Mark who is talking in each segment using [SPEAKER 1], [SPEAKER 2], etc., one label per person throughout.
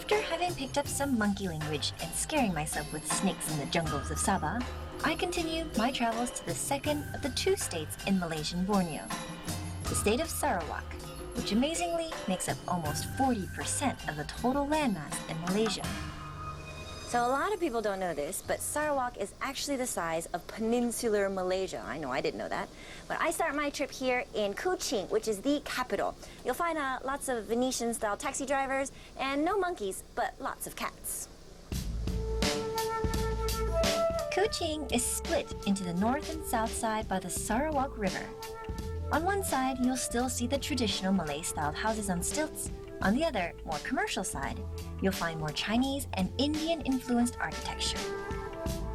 [SPEAKER 1] After having picked up some monkey language and scaring myself with snakes in the jungles of Sabah, I continue my travels to the second of the 2 states in Malaysian Borneo, the state of Sarawak, which amazingly makes up almost 40% of the total landmass in Malaysia.
[SPEAKER 2] So a lot of people don't know this, but Sarawak is actually the size of peninsular Malaysia. I know, I didn't know that. But I start my trip here in Kuching, which is the capital. You'll find lots of Venetian-style taxi drivers and no monkeys, but lots of cats.
[SPEAKER 1] Kuching is split into the north and south side by the Sarawak River. On one side, you'll still see the traditional Malay-styled houses on stilts. On the other, more commercial side, you'll find more Chinese and Indian-influenced architecture.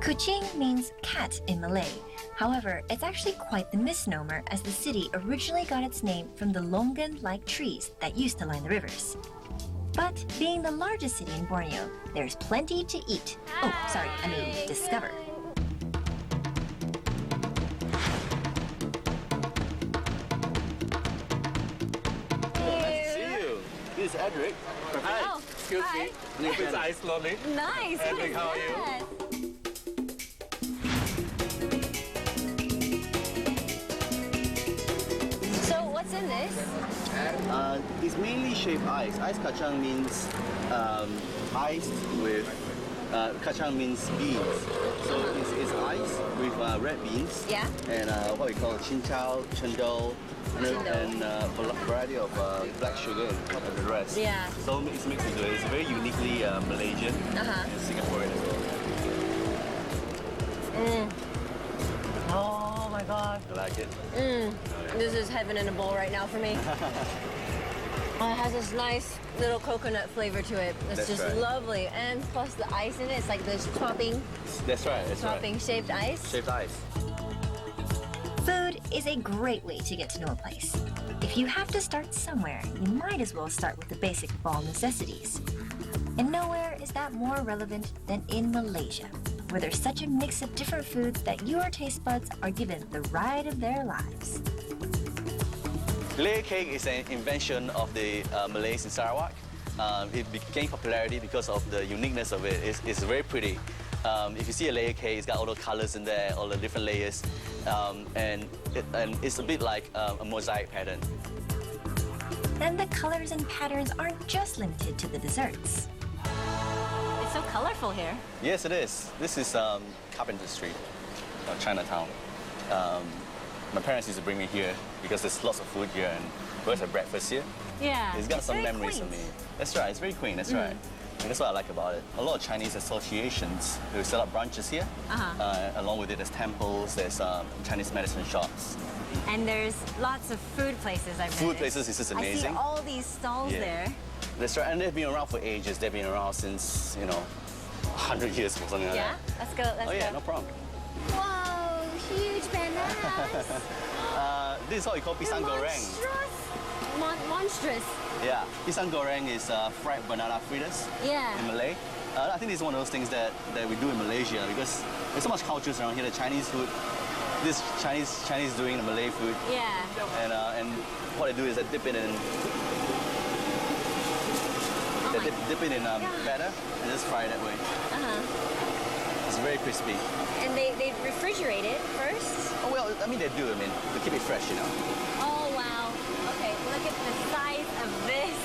[SPEAKER 1] Kuching means cat in Malay. However, it's actually quite the misnomer, as the city originally got its name from the longan-like trees that used to line the rivers. But being the largest city in Borneo, there's plenty to eat. Discover.
[SPEAKER 3] This is Edric.
[SPEAKER 4] Hi.
[SPEAKER 2] Oh,
[SPEAKER 4] Excuse
[SPEAKER 2] hi.
[SPEAKER 4] me. You put eyes slowly.
[SPEAKER 2] Nice.
[SPEAKER 4] Edric, how are you?
[SPEAKER 2] So what's in this?
[SPEAKER 3] It's mainly shaved ice. Ice kacang means iced with kacang means beans. So it's ice with red beans.
[SPEAKER 2] Yeah.
[SPEAKER 3] And what we call chinchao, chendol, and a variety of black sugar and the rest.
[SPEAKER 2] Yeah.
[SPEAKER 3] So it's mixed into it. It's very uniquely Malaysian and Singaporean as well.
[SPEAKER 2] Oh my God.
[SPEAKER 3] You like it?
[SPEAKER 2] This is heaven in a bowl right now for me. It has this nice little coconut flavor to it. It's
[SPEAKER 3] That's
[SPEAKER 2] just
[SPEAKER 3] right.
[SPEAKER 2] lovely. And plus the ice in it, it's like this topping shaved ice.
[SPEAKER 3] Shaved ice.
[SPEAKER 1] Food is a great way to get to know a place. If you have to start somewhere, you might as well start with the basic ball necessities. And nowhere is that more relevant than in Malaysia, where there's such a mix of different foods that your taste buds are given the ride of their lives.
[SPEAKER 3] Layer cake is an invention of the Malays in Sarawak. It gained popularity because of the uniqueness of it. It's very pretty. If you see a layer cake, it's got all the colors in there, all the different layers, and it's a bit like a mosaic pattern.
[SPEAKER 1] And the colors and patterns aren't just limited to the desserts.
[SPEAKER 2] It's so colorful here.
[SPEAKER 3] Yes, it is. This is Carpenter Street, Chinatown. My parents used to bring me here because there's lots of food here and we always have breakfast here.
[SPEAKER 2] Yeah.
[SPEAKER 3] It's got some
[SPEAKER 2] very
[SPEAKER 3] memories
[SPEAKER 2] quaint.
[SPEAKER 3] of me. That's right, it's very quaint, that's right. And that's what I like about it. A lot of Chinese associations who set up branches here. Along with it, there's temples, there's Chinese medicine shops.
[SPEAKER 2] And there's lots of food places I've
[SPEAKER 3] Food
[SPEAKER 2] noticed.
[SPEAKER 3] places is just amazing.
[SPEAKER 2] I see all these stalls there.
[SPEAKER 3] That's right, and they've been around for ages. They've been around since, 100 years or something like that.
[SPEAKER 2] Let's go, let's go.
[SPEAKER 3] No problem.
[SPEAKER 2] Whoa, huge bananas.
[SPEAKER 3] This is what we call pisang goreng.
[SPEAKER 2] Monstrous.
[SPEAKER 3] Yeah, pisang goreng is fried banana fritters in Malay. I think this is one of those things that we do in Malaysia because there's so much cultures around here. The Chinese food, this Chinese doing the Malay food.
[SPEAKER 2] Yeah.
[SPEAKER 3] And what they do is they dip it in batter and just fry it that way. It's very crispy.
[SPEAKER 2] And they refrigerate it first?
[SPEAKER 3] Oh, well, I mean, they do. I mean, to keep it fresh,
[SPEAKER 2] Oh, wow. Okay, look at the size of this.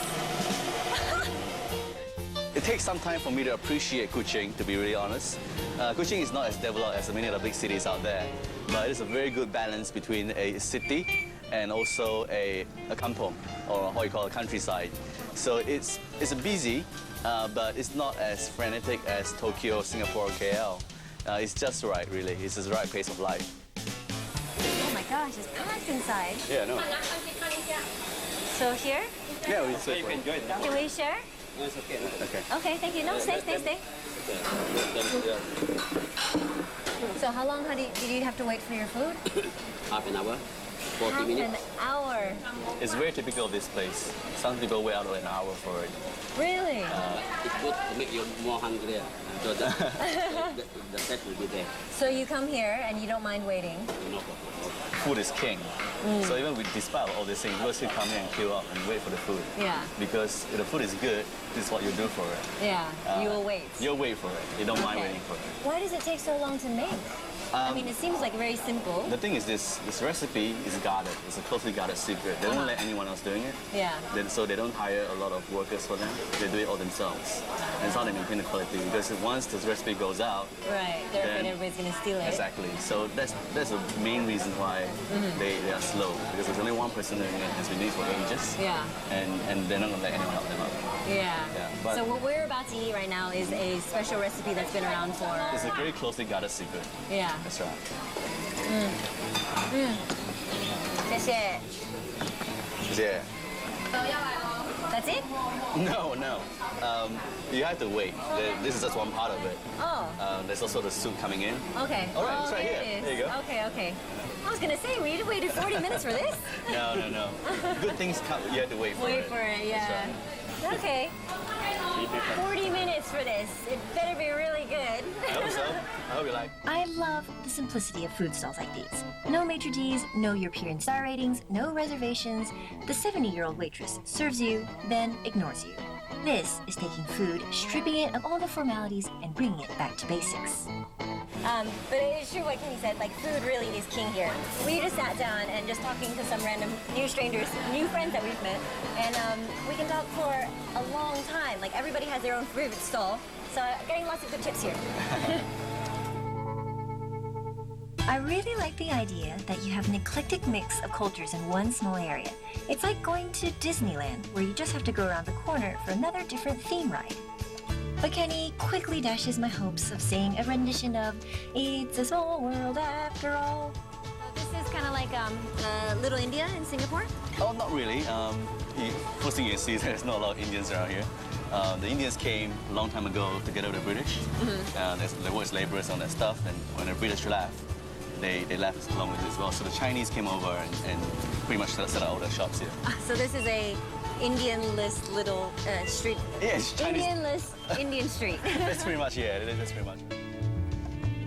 [SPEAKER 3] It takes some time for me to appreciate Kuching, to be really honest. Kuching is not as developed as many of the big cities out there, but it's a very good balance between a city and also a kampong, or what you call a countryside. So it's busy, but it's not as frenetic as Tokyo, Singapore, or KL. It's just right, really. It's just the right pace of life.
[SPEAKER 2] Oh my gosh, it's packed inside.
[SPEAKER 3] Yeah, no.
[SPEAKER 2] So here?
[SPEAKER 3] Yeah, we so
[SPEAKER 4] you enjoy it.
[SPEAKER 2] Can we share?
[SPEAKER 4] It's okay.
[SPEAKER 3] Okay.
[SPEAKER 2] Okay, thank you. No, stay. So how long did you have to wait for your food?
[SPEAKER 4] Half an hour, 40 minutes.
[SPEAKER 2] Half an hour.
[SPEAKER 3] It's very typical of this place. Some people wait out an hour for it.
[SPEAKER 2] Really?
[SPEAKER 4] good to make you more hungrier. So the set will be there.
[SPEAKER 2] So you come here and you don't mind waiting?
[SPEAKER 4] No problem.
[SPEAKER 3] Food is king. So even despite all these things, people still come here and queue up and wait for the food.
[SPEAKER 2] Yeah.
[SPEAKER 3] Because if the food is good, this is what you do for it.
[SPEAKER 2] Yeah, you will wait.
[SPEAKER 3] You'll wait for it. You don't mind
[SPEAKER 2] Okay.
[SPEAKER 3] waiting for it.
[SPEAKER 2] Why does it take so long to make? I mean, it seems like very simple.
[SPEAKER 3] The thing is, this recipe is guarded. It's a closely guarded secret. They don't let anyone else doing it.
[SPEAKER 2] Yeah.
[SPEAKER 3] So they don't hire a lot of workers for them. They do it all themselves. And it's how they maintain the quality. Because once this recipe goes out,
[SPEAKER 2] Right, they're afraid
[SPEAKER 3] then-
[SPEAKER 2] everybody's going to steal it.
[SPEAKER 3] exactly. So that's the main reason why they are slow. Because there's only one person doing it. It's been doing it for ages.
[SPEAKER 2] Yeah.
[SPEAKER 3] And they're not gonna let anyone help them out.
[SPEAKER 2] Yeah.
[SPEAKER 3] but-
[SPEAKER 2] So what we're about to eat right now is a special recipe that's been around for...
[SPEAKER 3] It's a very closely guarded secret.
[SPEAKER 2] Yeah.
[SPEAKER 3] That's right.
[SPEAKER 2] 谢谢.
[SPEAKER 3] Yeah.
[SPEAKER 2] That's it?
[SPEAKER 3] No. You have to wait. This is just one part of it.
[SPEAKER 2] Oh,
[SPEAKER 3] There's also the soup coming in.
[SPEAKER 2] okay.
[SPEAKER 3] All right,
[SPEAKER 2] oh,
[SPEAKER 3] it's right
[SPEAKER 2] there
[SPEAKER 3] here.
[SPEAKER 2] it is.
[SPEAKER 3] There you go.
[SPEAKER 2] Okay. I was going to say, we waited 40 minutes for this.
[SPEAKER 3] No. Good things come. You have to wait for
[SPEAKER 2] Wait
[SPEAKER 3] it.
[SPEAKER 2] for it,
[SPEAKER 3] That's
[SPEAKER 2] yeah.
[SPEAKER 3] right.
[SPEAKER 2] Okay. 40 minutes for this. It better be really good.
[SPEAKER 3] I hope so. I hope you like.
[SPEAKER 1] I love the simplicity of food stalls like these. No maitre d's, no European star ratings, no reservations. The 70-year-old waitress serves you, then ignores you. This is taking food, stripping it of all the formalities, and bringing it back to basics.
[SPEAKER 2] But it's true what Kenny said, like food really is king here. We just sat down and just talking to some random new strangers, new friends that we've met, and we can talk for a long time. Like everybody has their own favorite stall, so getting lots of good tips here.
[SPEAKER 1] I really like the idea that you have an eclectic mix of cultures in one small area. It's like going to Disneyland, where you just have to go around the corner for another different theme ride. But Kenny quickly dashes my hopes of seeing a rendition of It's a Small World After All.
[SPEAKER 2] This is kind of like Little India in Singapore.
[SPEAKER 3] Oh, not really. First thing you see is there's not a lot of Indians around here. The Indians came a long time ago together with the British. They were laborers on that stuff, and when the British left, they left along with it as well. So the Chinese came over and pretty much set up all their shops here.
[SPEAKER 2] So this is a Indian-less little street.
[SPEAKER 3] Yes, Chinese.
[SPEAKER 2] Indian-less Indian street.
[SPEAKER 3] That's pretty much, yeah, that's pretty much.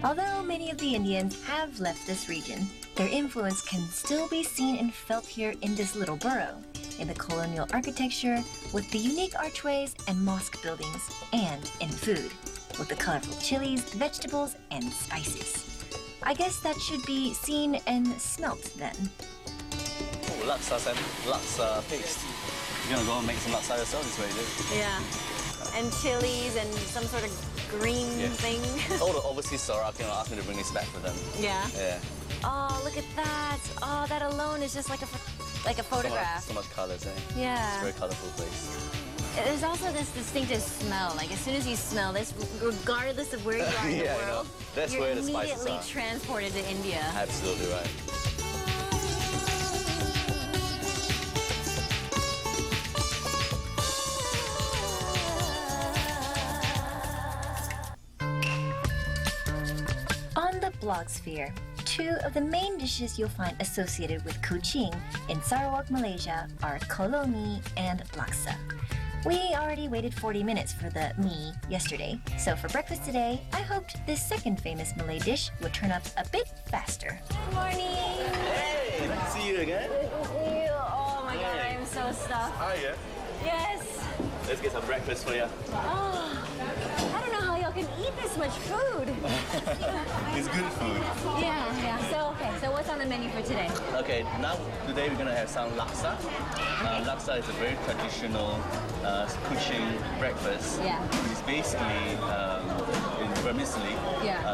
[SPEAKER 1] Although many of the Indians have left this region, their influence can still be seen and felt here in this little borough, in the colonial architecture, with the unique archways and mosque buildings, and in food, with the colorful chilies, vegetables, and spices. I guess that should be seen and smelt then.
[SPEAKER 3] Oh, laksa paste. You're gonna go and make some laksa yourself, this way you do.
[SPEAKER 2] Yeah. And chilies and some sort of green thing.
[SPEAKER 3] All the overseas Sarawak asked me to bring this back for them.
[SPEAKER 2] Yeah.
[SPEAKER 3] Yeah.
[SPEAKER 2] Oh, look at that. Oh, that alone is just like a photograph.
[SPEAKER 3] So much colors, eh?
[SPEAKER 2] Yeah.
[SPEAKER 3] It's a very colorful place.
[SPEAKER 2] There's also this distinctive smell. Like as soon as you smell this, regardless of where you are in
[SPEAKER 3] Yeah, I
[SPEAKER 2] the
[SPEAKER 3] know.
[SPEAKER 2] world,
[SPEAKER 3] That's
[SPEAKER 2] you're
[SPEAKER 3] where the spices
[SPEAKER 2] immediately
[SPEAKER 3] are.
[SPEAKER 2] transported to India.
[SPEAKER 3] Absolutely right.
[SPEAKER 1] On the blogosphere, two of the main dishes you'll find associated with Kuching in Sarawak, Malaysia are kolomi and laksa. We already waited 40 minutes for the mee yesterday, so for breakfast today, I hoped this second famous Malay dish would turn up a bit faster.
[SPEAKER 2] Good morning.
[SPEAKER 3] Hey, nice to see you again.
[SPEAKER 2] Oh my God, I am so stuffed.
[SPEAKER 3] How are you?
[SPEAKER 2] Yes.
[SPEAKER 3] Let's get some breakfast for you.
[SPEAKER 2] Oh, I don't know how y'all can eat this much food.
[SPEAKER 3] It's good food.
[SPEAKER 2] Yeah. So what's on the menu for today?
[SPEAKER 3] Okay, today we're gonna have some laksa. Laksa is a very traditional Kuching breakfast.
[SPEAKER 2] Yeah.
[SPEAKER 3] It's basically in vermicelli,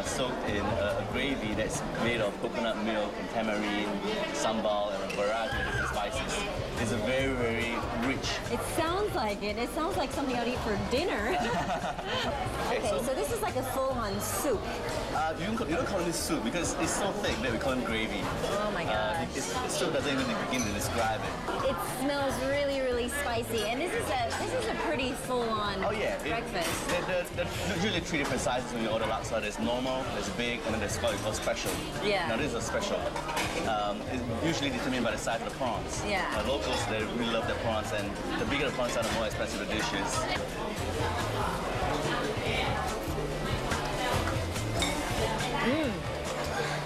[SPEAKER 3] soaked in a gravy that's made of coconut milk and tamarind, sambal, and a variety of different spices. It's a very, very rich.
[SPEAKER 2] It sounds like it. It sounds like something I'd eat for dinner. Okay, so this is like a full-on soup.
[SPEAKER 3] You don't call it soup because it's so thick that we call it gravy.
[SPEAKER 2] Oh my gosh.
[SPEAKER 3] It still doesn't even begin to describe it.
[SPEAKER 2] It smells really, really spicy, and this is a pretty full-on breakfast.
[SPEAKER 3] There's usually 3 different sizes when you order laksa. There's normal, there's big, and then there's called special.
[SPEAKER 2] Yeah.
[SPEAKER 3] Now this is a special. It's usually determined by the size of the prawns.
[SPEAKER 2] Yeah.
[SPEAKER 3] Locals, they really love their prawns, and the bigger the prawns are, the more expensive the dish is.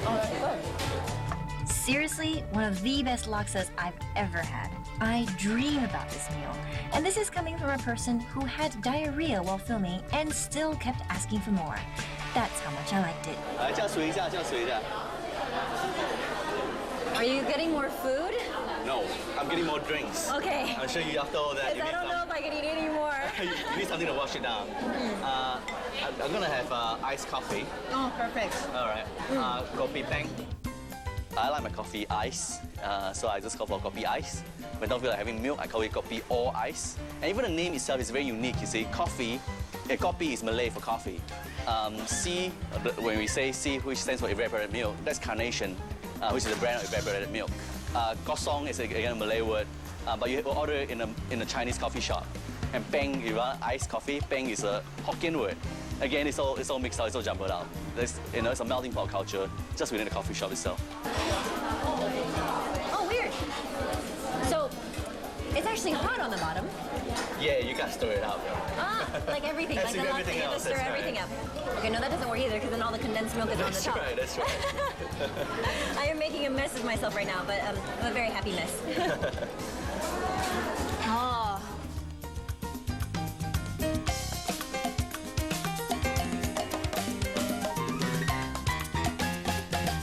[SPEAKER 2] Oh, that's good.
[SPEAKER 1] Seriously, one of the best laksas I've ever had. I dream about this meal. And this is coming from a person who had diarrhea while filming and still kept asking for more. That's how much I liked it.
[SPEAKER 3] 叫水一下，叫水一下。
[SPEAKER 2] Are you getting more food?
[SPEAKER 3] No, I'm getting more drinks.
[SPEAKER 2] Okay.
[SPEAKER 3] I'm sure you after all that.
[SPEAKER 2] Because I don't know if I can eat any more.
[SPEAKER 3] You need something to wash it down. I'm gonna have iced coffee.
[SPEAKER 2] Oh, perfect.
[SPEAKER 3] All right. Kopi peng. I like my coffee ice, so I just go for coffee ice. When I don't feel like having milk, I call it kopi or ice. And even the name itself is very unique. You see, coffee. Kopi is Malay for coffee. C, when we say C, which stands for evaporated milk, that's carnation, which is a brand of evaporated milk. Kosong is again a Malay word, but you order it in a Chinese coffee shop. And peng, if you want iced coffee, peng is a Hokkien word. Again, it's all mixed out, it's all jumbled out. It's a melting pot culture just within the coffee shop itself.
[SPEAKER 2] Oh, weird. So, it's actually hot on the bottom.
[SPEAKER 3] Yeah, you gotta stir it out.
[SPEAKER 2] Ah, like everything, like the latte, you have to stir everything up. Okay, no, that doesn't work either because then all the condensed milk is on the top.
[SPEAKER 3] That's right.
[SPEAKER 2] I am making a mess of myself right now, but I'm a very happy mess.